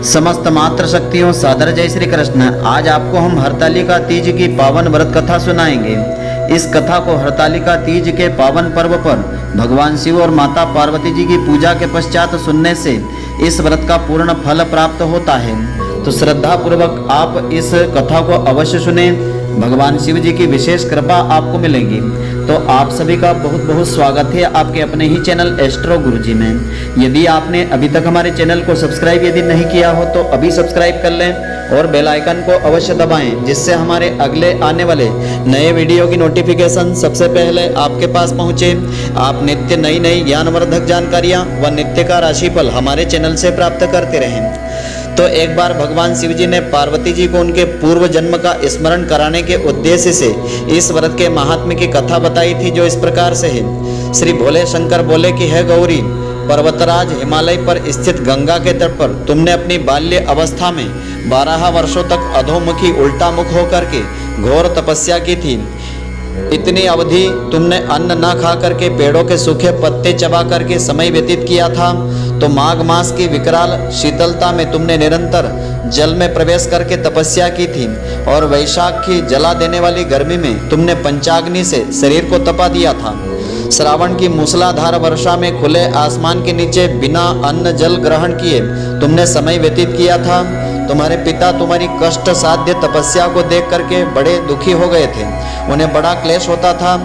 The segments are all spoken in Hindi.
समस्त मात्र शक्तियों सादर जय श्री कृष्ण। आज आपको हम हरतालिका तीज की पावन व्रत कथा सुनाएंगे। इस कथा को हरतालिका तीज के पावन पर्व पर भगवान शिव और माता पार्वती जी की पूजा के पश्चात सुनने से इस व्रत का पूर्ण फल प्राप्त होता है। तो श्रद्धा पूर्वक आप इस कथा को अवश्य सुने, भगवान शिव जी की विशेष कृपा आपको मिलेगी। तो आप सभी का बहुत बहुत स्वागत है आपके अपने ही चैनल एस्ट्रो गुरुजी में। यदि आपने अभी तक हमारे चैनल को सब्सक्राइब यदि नहीं किया हो तो अभी सब्सक्राइब कर लें और बेल आइकन को अवश्य दबाएं, जिससे हमारे अगले आने वाले नए वीडियो की नोटिफिकेशन सबसे पहले आपके पास पहुंचे। आप नित्य नई नई ज्ञानवर्धक जानकारियां व नित्य का राशिफल हमारे चैनल से प्राप्त करते रहें। तो एक बार भगवान शिव जी ने पार्वती जी को उनके पूर्व जन्म का स्मरण कराने के उद्देश्य से इस व्रत के महात्म्य की कथा बताई थी, जो इस प्रकार से है। श्री भोले शंकर बोले कि है गौरी, पर्वतराज हिमालय पर स्थित गंगा के तट पर तुमने अपनी बाल्य अवस्था में 12 वर्षों तक अधोमुखी उल्टा मुख होकर के घोर तपस्या की थी। इतनी अवधि तुमने अन्न न खा करके पेड़ों के सूखे पत्ते चबा करके समय व्यतीत किया था। तो माघ मास की विकराल शीतलता में तुमने निरंतर जल में प्रवेश करके तपस्या की थी और वैशाख की जला देने वाली गर्मी में तुमने पंचाग्नि से शरीर को तपा दिया था। श्रावण की मूसलाधार वर्षा में खुले आसमान के नीचे बिना अन्न जल ग्रहण किए तुमने समय व्यतीत किया था। तुम्हारे पिता तुम्हारी कष्ट साध्य तपस्या को देख करके बड़े दुखी हो गए थे, उन्हें बड़ा क्लेश होता था।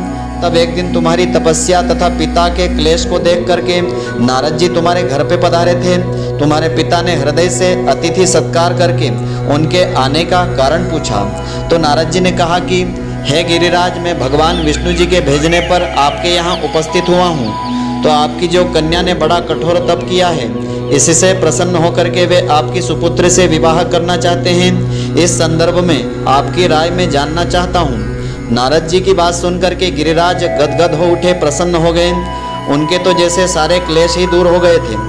तब एक दिन तुम्हारी तपस्या तथा पिता के क्लेश को देख करके नारद जी तुम्हारे घर पे पधारे थे। तुम्हारे पिता ने हृदय से अतिथि सत्कार करके उनके आने का कारण पूछा। तो नारद जी ने कहा कि हे गिरिराज, मैं भगवान विष्णु जी के भेजने पर आपके यहाँ उपस्थित हुआ हूँ। तो आपकी जो कन्या ने बड़ा कठोर तप किया है, इससे प्रसन्न होकर के वे आपकी सुपुत्र से विवाह करना चाहते हैं। इस संदर्भ में आपकी राय में जानना चाहता हूँ। नारद जी की बात सुनकर के गिरिराज गदगद हो उठे, प्रसन्न हो गए। उनके तो जैसे सारे क्लेश ही दूर हो गए थे।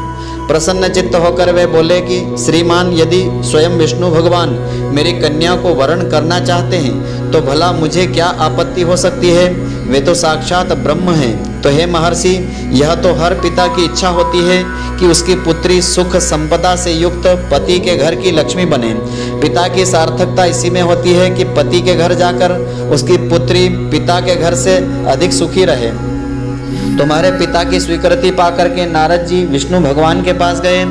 प्रसन्न चित्त होकर वे बोले कि श्रीमान, यदि स्वयं विष्णु भगवान मेरी कन्या को वरण करना चाहते हैं तो भला मुझे क्या आपत्ति हो सकती है? वे तो साक्षात ब्रह्म हैं। तो हे महर्षि, यह तो हर पिता की इच्छा होती है कि उसकी पुत्री सुख संपदा से युक्त पति के घर की लक्ष्मी बने। पिता की सार्थकता इसी में होती है कि पति के घर जाकर उसकी पुत्री पिता के घर से अधिक सुखी रहे। तुम्हारे पिता की स्वीकृति पाकर के नारद जी विष्णु भगवान के पास गए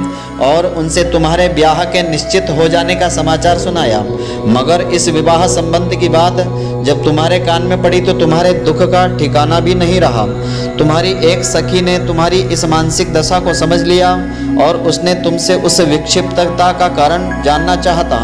और उनसे तुम्हारे ब्याह के निश्चित हो जाने का समाचार सुनाया। मगर इस विवाह संबंध की बात जब तुम्हारे कान में पड़ी तो तुम्हारे दुख का ठिकाना भी नहीं रहा। तुम्हारी एक सखी ने तुम्हारी इस मानसिक दशा को समझ लिया और उसने तुमसे उस विक्षिप्तता का कारण जानना चाहता।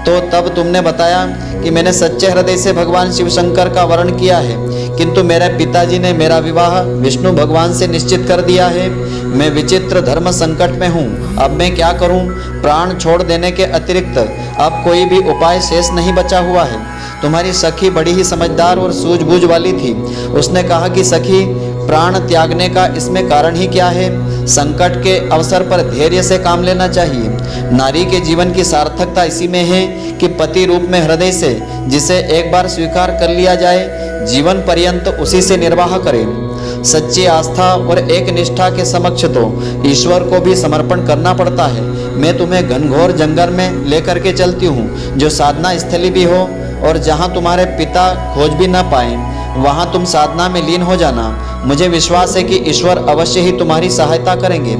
तो तब तुमने बताया कि मैंने सच्चे हृदय से भगवान शिव शंकर का वर्ण किया है, किंतु मेरे पिताजी ने मेरा विवाह विष्णु भगवान से निश्चित कर दिया है। मैं विचित्र धर्म संकट में हूँ, अब मैं क्या करूँ? प्राण छोड़ देने के अतिरिक्त अब कोई भी उपाय शेष नहीं बचा हुआ है। तुम्हारी सखी बड़ी ही समझदार और सूझबूझ वाली थी। उसने कहा कि सखी, प्राण त्यागने का इसमें कारण ही क्या है? संकट के अवसर पर धैर्य से काम लेना चाहिए। नारी के जीवन की सार्थकता इसी में है कि पति रूप में हृदय से जिसे एक बार स्वीकार कर लिया जाए, जीवन पर्यंत उसी से निर्वाह करे। सच्ची आस्था और एक निष्ठा के समक्ष तो ईश्वर को भी समर्पण करना पड़ता है। मैं तुम्हें घनघोर जंगल में लेकर के चलती हूँ, जो साधना स्थली भी हो और जहाँ तुम्हारे पिता खोज भी न पाए, वहाँ तुम साधना में लीन हो जाना। मुझे विश्वास है कि ईश्वर अवश्य ही तुम्हारी सहायता करेंगे।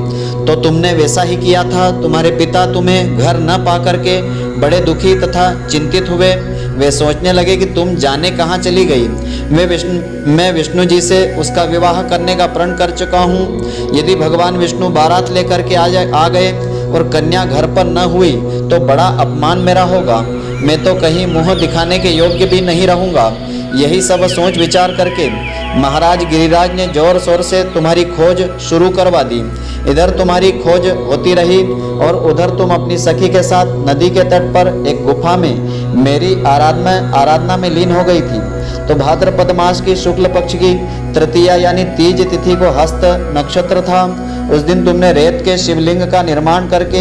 तो तुमने वैसा ही किया था। तुम्हारे पिता तुम्हें घर न पा करके बड़े दुखी तथा चिंतित हुए। वे सोचने लगे कि तुम जाने कहाँ चली गई। मैं विष्णु जी से उसका विवाह करने का प्रण कर चुका हूँ। यदि भगवान विष्णु बारात लेकर के आ गए और कन्या घर पर न हुई तो बड़ा अपमान मेरा होगा। मैं तो कहीं मुँह दिखाने के योग्य भी नहीं रहूँगा। यही सब सोच विचार करके महाराज गिरिराज ने जोर शोर से तुम्हारी खोज शुरू करवा दी। इधर तुम्हारी खोज होती रही और उधर तुम अपनी सखी के साथ नदी के तट पर एक गुफा में मेरी आराधना में लीन हो गई थी। तो भाद्रपद मास की शुक्ल पक्ष की तृतीया यानी तीज तिथि को हस्त नक्षत्र था। उस दिन तुमने रेत के शिवलिंग का निर्माण करके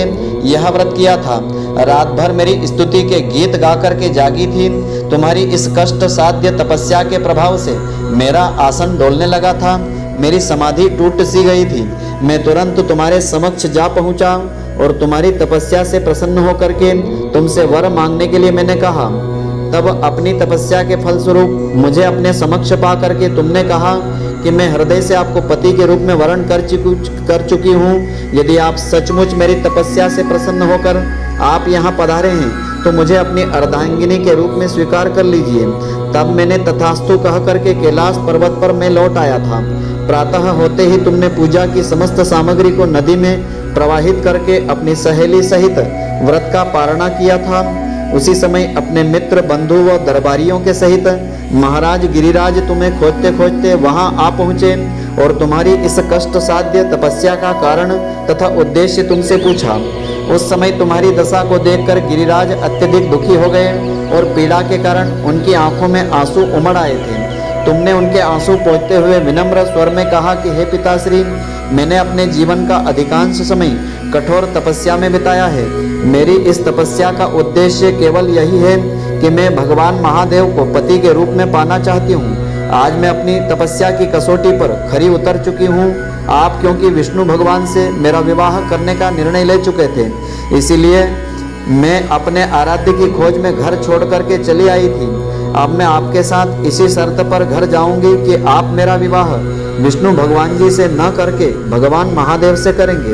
यह व्रत किया था। रात भर मेरी स्तुति के गीत गा करके जागी थी। तुम्हारी इस कष्ट साध्य तपस्या के प्रभाव से मेरा आसन डोलने लगा था। मेरी समाधि टूट सी गई थी। मैं तुरंत तुम्हारे समक्ष जा पहुंचा और तुम्हारी तपस्या से प्रसन्न होकर के तुमसे वर मांगने के लिए मैंने कहा। तब अपनी तपस्या के फलस्वरूप मुझे अपने समक्ष पा करके तुमने कहा कि मैं हृदय से आपको पति के रूप में वरण कर चुकी हूँ। यदि आप सचमुच मेरी तपस्या से प्रसन्न होकर आप यहाँ पधारे हैं तो मुझे अपनी अर्धांगिनी के रूप में स्वीकार कर लीजिए। तब मैंने तथास्तु कह करके कैलाश पर्वत पर मैं लौट आया था। प्रातः होते ही तुमने पूजा की समस्त सामग्री को नदी में प्रवाहित करके अपनी सहेली सहित व्रत का पारणा किया था। उसी समय अपने मित्र बंधु व दरबारियों के सहित महाराज गिरिराज तुम्हें खोजते खोजते वहां आ पहुँचे और तुम्हारी इस कष्ट साध्य तपस्या का कारण तथा उद्देश्य तुमसे पूछा। उस समय तुम्हारी दशा को देखकर गिरिराज अत्यधिक दुखी हो गए और पीड़ा के कारण उनकी आंखों में आंसू उमड़ आए थे। तुमने उनके आंसू पोंछते हुए विनम्र स्वर में कहा कि हे पिताश्री, मैंने अपने जीवन का अधिकांश समय कठोर तपस्या में बिताया है। मेरी इस तपस्या का उद्देश्य केवल यही है कि मैं भगवान महादेव को पति के रूप में पाना चाहती हूँ। आज मैं अपनी तपस्या की कसौटी पर खरी उतर चुकी हूँ। आप क्योंकि विष्णु भगवान से मेरा विवाह करने का निर्णय ले चुके थे, इसीलिए मैं अपने आराध्य की खोज में घर छोड़ करके चली आई थी। अब मैं आपके साथ इसी शर्त पर घर जाऊंगी कि आप मेरा विवाह विष्णु भगवान जी से न करके भगवान महादेव से करेंगे।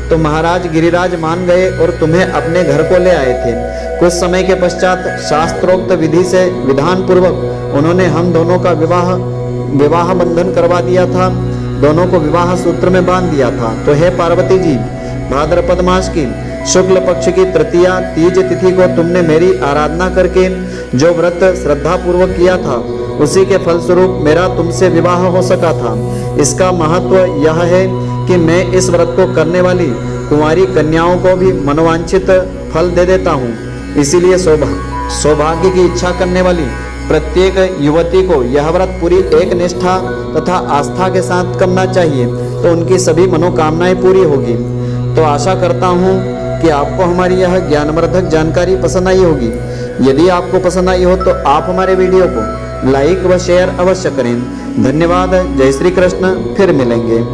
तो महाराज गिरिराज मान गए और तुम्हें अपने घर को ले आए थे। कुछ समय के पश्चात शास्त्रोक्त विधि से विधान पूर्वक उन्होंने हम दोनों का विवाह बंधन करवा दिया था। दोनों को विवाह सूत्र में बांध दिया था। तो हे पार्वती जी, भाद्रपद मास की शुक्ल पक्ष की तृतीया तीज तिथि को तुमने मेरी आराधना करके जो व्रत श्रद्धा पूर्वक किया था, उसी के फलस्वरूप मेरा तुमसे विवाह हो सका था। इसका महत्व यह है कि मैं इस व्रत को करने वाली कुंवारी कन्याओं को भी मनोवांछित फल दे देता हूँ। इसीलिए सौभाग्य की इच्छा करने वाली प्रत्येक युवती को यह व्रत पूरी एक निष्ठा तथा आस्था के साथ करना चाहिए, तो उनकी सभी मनोकामनाएं पूरी होगी। तो आशा करता हूँ कि आपको हमारी यह ज्ञानवर्धक जानकारी पसंद आई होगी। यदि आपको पसंद आई हो तो आप हमारे वीडियो को लाइक व शेयर अवश्य करें। धन्यवाद। जय श्री कृष्ण। फिर मिलेंगे।